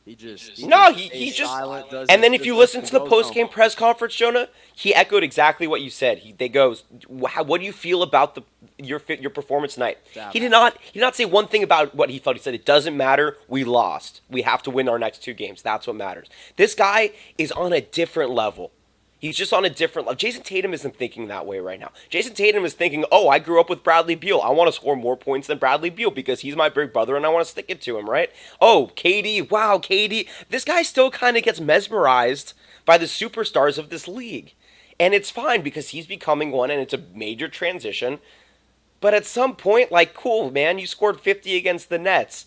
He just and then if you listen to the post-game press conference, Jonah, he echoed exactly what you said. They goes, "What do you feel about your performance tonight?" He did not say one thing about what he felt. He said, "It doesn't matter. We lost. We have to win our next 2 games. That's what matters." This guy is on a different level. He's just on a different level. Jason Tatum isn't thinking that way right now. Jason Tatum is thinking, oh, I grew up with Bradley Beal. I want to score more points than Bradley Beal because he's my big brother and I want to stick it to him, right? Oh, KD, wow, KD. This guy still kind of gets mesmerized by the superstars of this league. And it's fine because he's becoming one and it's a major transition. But at some point, cool, man, you scored 50 against the Nets.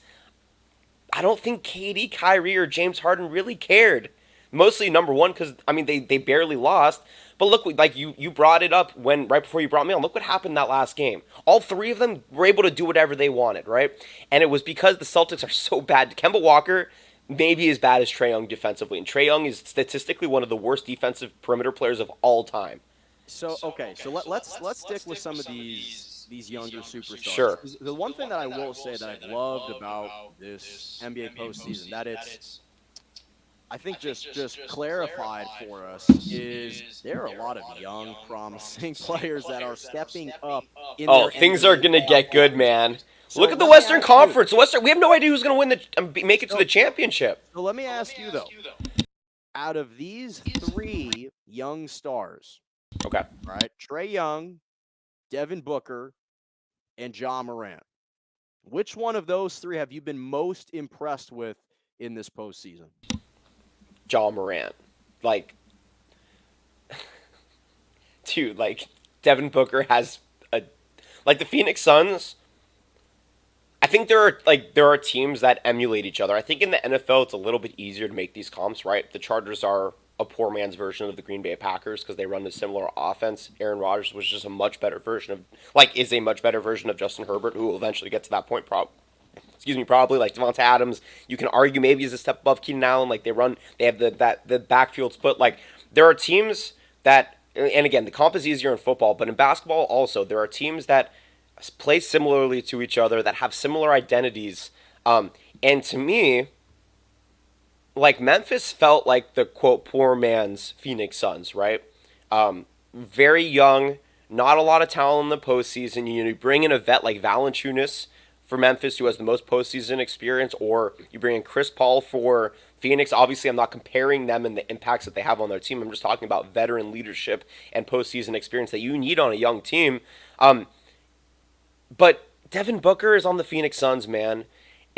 I don't think KD, Kyrie, or James Harden really cared. Mostly number one because, they barely lost. But look, you brought it up right before you brought me on. Look what happened that last game. All 3 of them were able to do whatever they wanted, right? And it was because the Celtics are so bad. Kemba Walker may be as bad as Trae Young defensively. And Trae Young is statistically one of the worst defensive perimeter players of all time. So let's stick with some of these younger superstars. Sure. The one thing that I will say that I've loved about this NBA postseason, that it's I think just clarified for us is there are a lot of young, promising players that are stepping up. Things are going to get good, man. So look at the Western Conference. We have no idea who's going to make it to the championship. So let me ask you, though. Out of these 3 young stars. Okay. All right. Trae Young, Devin Booker, and Ja Morant. Which one of those three have you been most impressed with in this postseason? Ja Morant. Like, dude, like, Devin Booker has like the Phoenix Suns. I think there are teams that emulate each other. I think in the NFL it's a little bit easier to make these comps, right? The Chargers are a poor man's version of the Green Bay Packers because they run a similar offense. Aaron Rodgers was just a much better version of is a much better version of Justin Herbert, who will eventually get to that point. Probably like Devonta Adams. You can argue maybe is a step above Keenan Allen. Like they have the backfield split. Like there are teams that, and again, the comp is easier in football, but in basketball also there are teams that play similarly to each other, that have similar identities. And to me, like Memphis felt like the quote poor man's Phoenix Suns, right? Very young, not a lot of talent in the postseason. You bring in a vet like Valanciunas for Memphis, who has the most postseason experience, or you bring in Chris Paul for Phoenix. Obviously, I'm not comparing them and the impacts that they have on their team. I'm just talking about veteran leadership and postseason experience that you need on a young team. But Devin Booker is on the Phoenix Suns, man.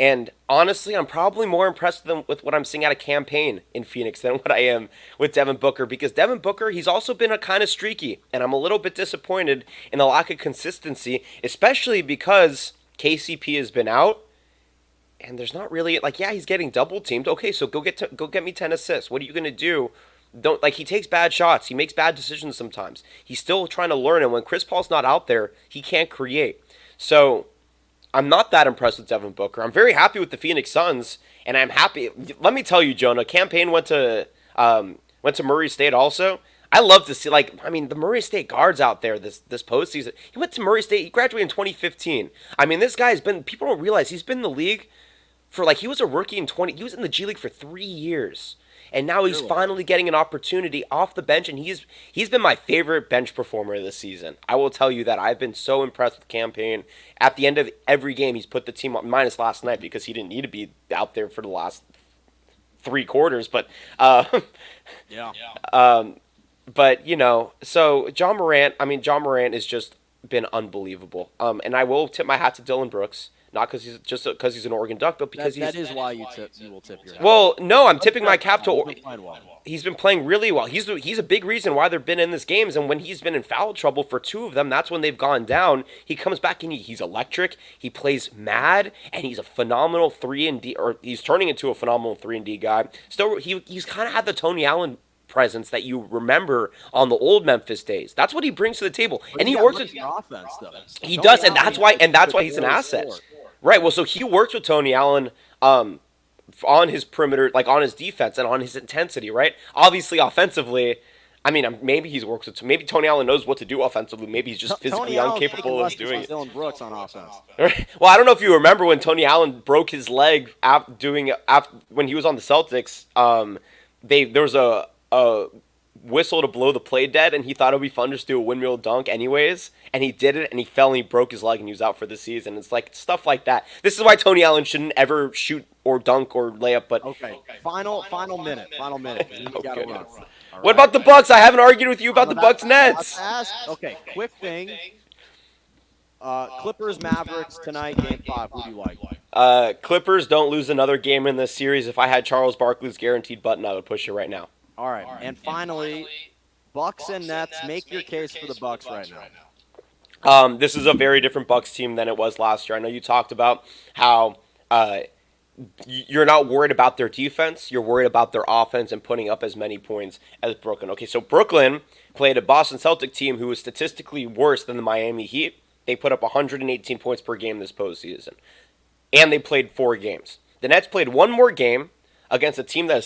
And honestly, I'm probably more impressed with what I'm seeing out of campaign in Phoenix than what I am with Devin Booker. Because Devin Booker, he's also been a kind of streaky. And I'm a little bit disappointed in the lack of consistency, especially because KCP has been out. And there's not really, he's getting double teamed. Okay, so go get me 10 assists. What are you going to do? He takes bad shots. He makes bad decisions sometimes. He's still trying to learn. And when Chris Paul's not out there, he can't create. So I'm not that impressed with Devin Booker. I'm very happy with the Phoenix Suns, and I'm happy. Let me tell you, Jonah, campaign went to Murray State also. I love to see, the Murray State guards out there this postseason. He went to Murray State. He graduated in 2015. This guy has been, people don't realize he's been in the league for, he was a rookie he was in the G League for 3 years. And now he's finally getting an opportunity off the bench, and he's been my favorite bench performer this season. I will tell you that I've been so impressed with campaign. At the end of every game, he's put the team up, minus last night because he didn't need to be out there for the last 3 quarters. But yeah. But so John Morant has just been unbelievable. And I will tip my hat to Dylan Brooks. Not because he's an Oregon Duck, but because that is why you will tip your hat. Well, no, I'm tipping my cap to. He's been playing really well. He's a big reason why they've been in this games. And when he's been in foul trouble for 2 of them, that's when they've gone down. He comes back and he's electric. He plays mad, and he's a phenomenal 3-and-D, or he's turning into a phenomenal 3-and-D guy. Still, he's kind of had the Tony Allen presence that you remember on the old Memphis days. That's what he brings to the table, and he works with offense though. He does, and that's why he's an asset. Right, well, so he works with Tony Allen on his perimeter, on his defense and on his intensity, right? Obviously, offensively, maybe maybe Tony Allen knows what to do offensively. Maybe he's just physically incapable of doing it. Dylan Brooks on offense. Well, I don't know if you remember when Tony Allen broke his leg when he was on the Celtics. There was a whistle to blow the play dead, and he thought it would be fun to just do a windmill dunk anyways, and he did it, and he fell and he broke his leg, and he was out for the season. It's stuff like that. This is why Tony Allen shouldn't ever shoot or dunk or layup. But okay, final minute. Okay. Right. What about the Bucks? I haven't argued with you about the Bucks Nets. Okay, quick thing. Clippers Mavericks tonight, Game 5. Who do you like? Clippers don't lose another game in this series. If I had Charles Barkley's guaranteed button, I would push it right now. All right, and finally, Bucks and Nets. Make your case for the Bucks right now. This is a very different Bucks team than it was last year. I know you talked about how you're not worried about their defense. You're worried about their offense and putting up as many points as Brooklyn. Okay, so Brooklyn played a Boston Celtic team who was statistically worse than the Miami Heat. They put up 118 points per game this postseason, and they played 4 games. The Nets played 1 more game against a team that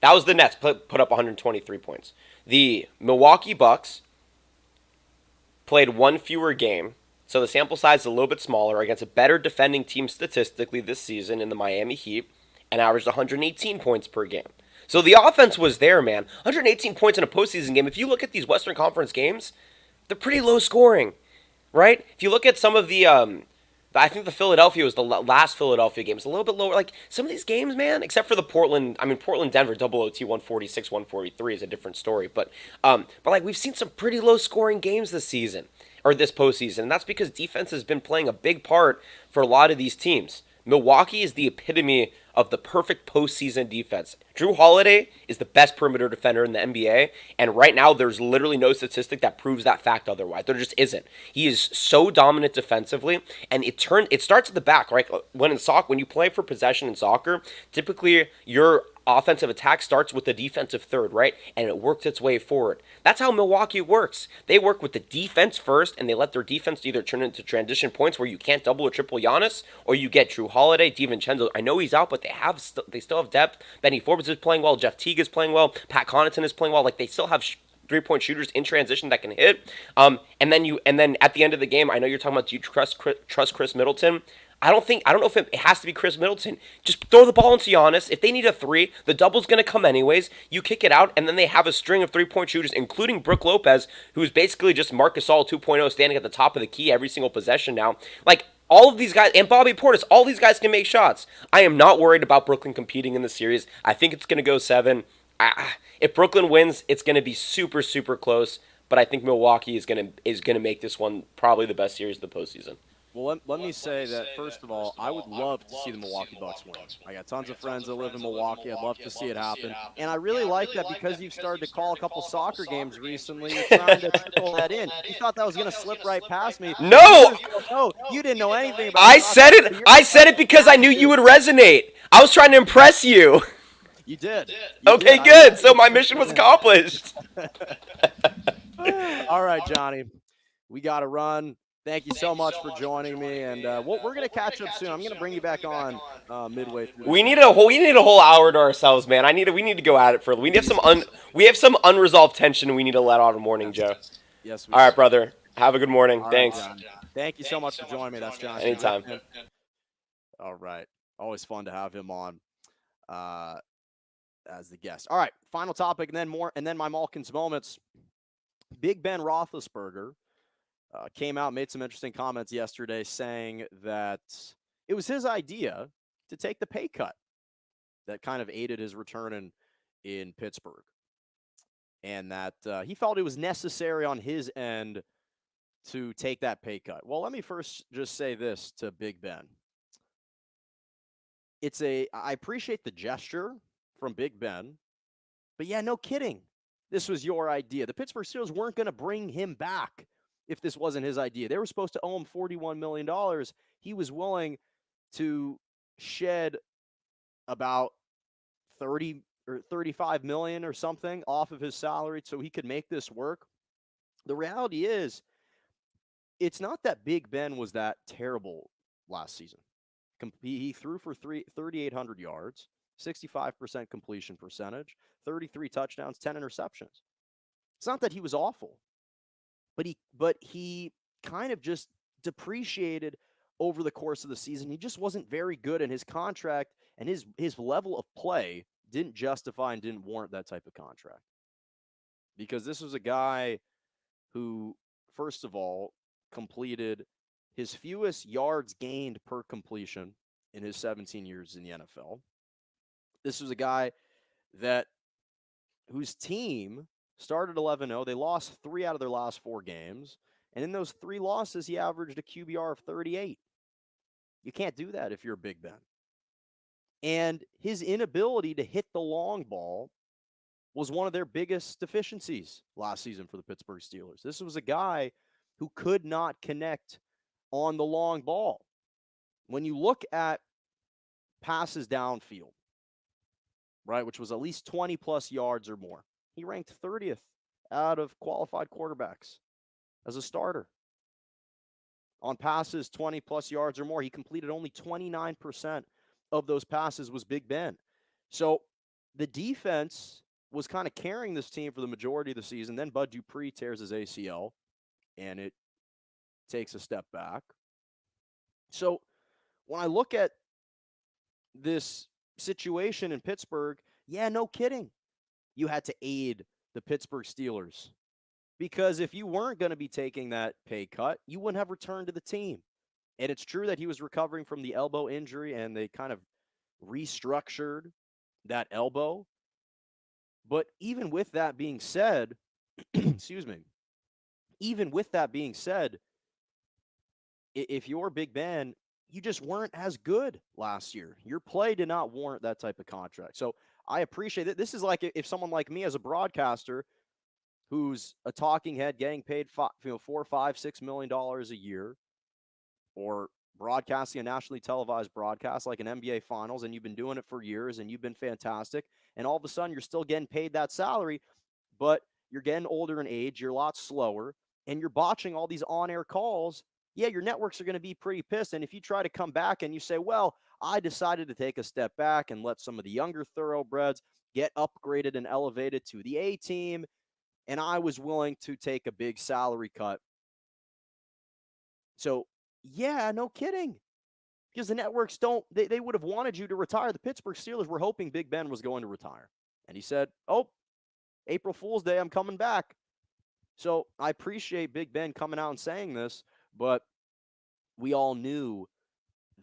was the Nets, put up 123 points. The Milwaukee Bucks played 1 fewer game, so the sample size is a little bit smaller against a better defending team statistically this season in the Miami Heat, and averaged 118 points per game. So the offense was there, man. 118 points in a postseason game. If you look at these Western Conference games, they're pretty low scoring, right? If you look at some of the I think the Philadelphia was the last Philadelphia game. It's a little bit lower. Like some of these games, man, except for the Portland. I mean, Portland Denver double OT 146 143 is a different story. But like we've seen some pretty low scoring games this season or this postseason, and that's because defense has been playing a big part for a lot of these teams. Milwaukee is the epitome of the perfect postseason defense. Drew Holiday is the best perimeter defender in the NBA, and right now there's literally no statistic that proves that fact otherwise. There just isn't. He is so dominant defensively, and it starts at the back, right? When you play for possession in soccer, typically your offensive attack starts with the defensive third, right? And it works its way forward. That's how Milwaukee works. They work with the defense first, and they let their defense either turn into transition points where you can't double or triple Giannis, or you get Drew Holiday, DiVincenzo. I know he's out, but they still have depth. Benny Forbes is playing well. Jeff Teague is playing well. Pat Connaughton is playing well. Like they still have three-point shooters in transition that can hit. And then at the end of the game, I know you're talking about do you trust Chris Middleton? I don't know if it has to be Chris Middleton. Just throw the ball into Giannis. If they need a three, the double's going to come anyways. You kick it out, and then they have a string of three-point shooters, including Brook Lopez, who's basically just Marc Gasol 2.0 standing at the top of the key every single possession now. Like, all of these guys, and Bobby Portis, all these guys can make shots. I am not worried about Brooklyn competing in the series. I think it's going to go 7. If Brooklyn wins, it's going to be super, super close. But I think Milwaukee is going to make this one probably the best series of the postseason. Well, let me say that, first of all, I would love to see the Milwaukee Bucks win. I got tons of friends that live in Milwaukee. I'd love to see it happen. And I really like that because you've started to call a couple soccer games recently. You're trying to trickle that in. You thought that was going to slip right past me. No! No, you didn't know anything about I said it. I said it because I knew you would resonate. I was trying to impress you. You did. Okay, good. So my mission was accomplished. All right, Johnny. We got to run. Thank you so much for joining me, and we're going to catch up soon. I'm going to bring you back on midway through. We need a whole hour to ourselves, man. We need to go at it for. We have some unresolved tension we need to let out in morning, Joe. Yes. All right, brother. Have a good morning. All Thanks. Right, thank you so much for joining me. That's John. Anytime. All right. Always fun to have him on as the guest. All right. Final topic, and then my Malkin's moments. Big Ben Roethlisberger. Came out, made some interesting comments yesterday saying that it was his idea to take the pay cut that kind of aided his return in Pittsburgh. And that he felt it was necessary on his end to take that pay cut. Well, let me first just say this to Big Ben. I appreciate the gesture from Big Ben, but yeah, no kidding. This was your idea. The Pittsburgh Steelers weren't going to bring him back if this wasn't his idea. They were supposed to owe him $41 million. He was willing to shed about 30 or 35 million or something off of his salary so he could make this work. The reality is, it's not that Big Ben was that terrible last season. He threw for 3,800 yards, 65% completion percentage, 33 touchdowns, 10 interceptions. It's not that he was awful. But he kind of just depreciated over the course of the season. He just wasn't very good, and his contract and his level of play didn't justify and didn't warrant that type of contract. Because this was a guy who, first of all, completed his fewest yards gained per completion in his 17 years in the NFL. This was a guy whose team started 11-0. They lost 3 out of their last 4 games. And in those 3 losses, he averaged a QBR of 38. You can't do that if you're Big Ben. And his inability to hit the long ball was one of their biggest deficiencies last season for the Pittsburgh Steelers. This was a guy who could not connect on the long ball. When you look at passes downfield, right, which was at least 20-plus yards or more, he ranked 30th out of qualified quarterbacks as a starter. On passes 20-plus yards or more, he completed only 29% of those passes was Big Ben. So the defense was kind of carrying this team for the majority of the season. Then Bud Dupree tears his ACL, and it takes a step back. So when I look at this situation in Pittsburgh, yeah, no kidding. You had to aid the Pittsburgh Steelers. Because if you weren't going to be taking that pay cut, you wouldn't have returned to the team. And it's true that he was recovering from the elbow injury and they kind of restructured that elbow. But even with that being said, excuse me, even with that being said, if you're Big Ben, you just weren't as good last year. Your play did not warrant that type of contract. So I appreciate it. This is like if someone like me as a broadcaster who's a talking head getting paid $4, $5, $6 million a year, or broadcasting a nationally televised broadcast like an NBA Finals, and you've been doing it for years and you've been fantastic, and all of a sudden you're still getting paid that salary, but you're getting older in age, you're a lot slower, and you're botching all these on-air calls, yeah, your networks are going to be pretty pissed. And if you try to come back and you say, well, I decided to take a step back and let some of the younger thoroughbreds get upgraded and elevated to the A team, and I was willing to take a big salary cut. So, yeah, no kidding. Because the networks don't, they would have wanted you to retire. The Pittsburgh Steelers were hoping Big Ben was going to retire. And he said, oh, April Fool's Day, I'm coming back. So I appreciate Big Ben coming out and saying this, but we all knew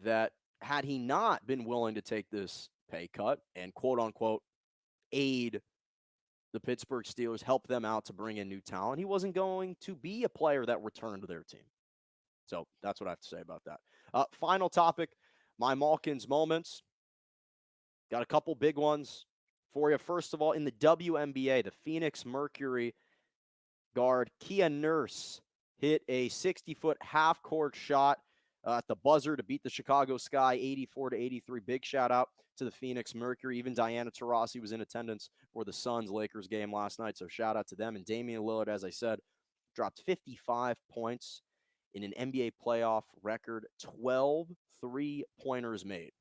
that had he not been willing to take this pay cut and quote unquote aid the Pittsburgh Steelers, help them out to bring in new talent, he wasn't going to be a player that returned to their team. So that's what I have to say about that. Final topic, my Malkins moments. Got a couple big ones for you. First of all, in the WNBA, the Phoenix Mercury guard Kia Nurse hit a 60-foot half-court shot at the buzzer to beat the Chicago Sky 84-83. Big shout-out to the Phoenix Mercury. Even Diana Taurasi was in attendance for the Suns-Lakers game last night, so shout-out to them. And Damian Lillard, as I said, dropped 55 points in an NBA playoff record, 12 three-pointers made.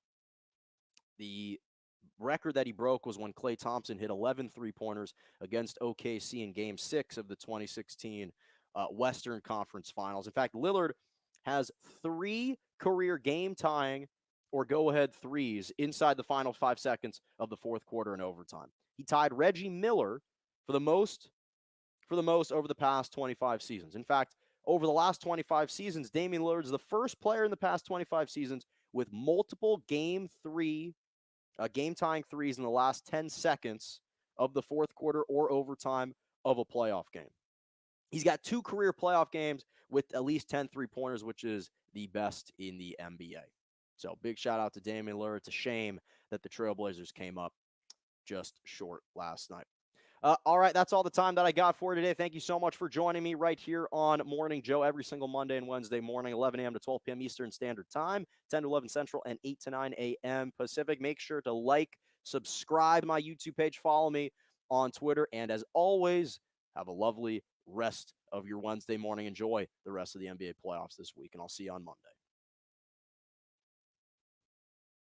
The record that he broke was when Klay Thompson hit 11 three-pointers against OKC in Game 6 of the 2016 Western Conference Finals. In fact, Lillard has 3 career game-tying or go-ahead threes inside the final 5 seconds of the fourth quarter in overtime. He tied Reggie Miller for the most over the past 25 seasons. In fact, over the last 25 seasons, Damian Lillard is the first player in the past 25 seasons with multiple game-tying threes in the last 10 seconds of the fourth quarter or overtime of a playoff game. He's got 2 career playoff games with at least 10 three-pointers, which is the best in the NBA. So big shout out to Damian Lillard. It's a shame that the Trailblazers came up just short last night. All right, that's all the time that I got for today. Thank you so much for joining me right here on Morning Joe every single Monday and Wednesday morning, 11 a.m. to 12 p.m. Eastern Standard Time, 10 to 11 Central, and 8 to 9 a.m. Pacific. Make sure to like, subscribe to my YouTube page, follow me on Twitter, and as always, have a lovely rest of your Wednesday morning. Enjoy the rest of the NBA playoffs this week, and I'll see you on Monday.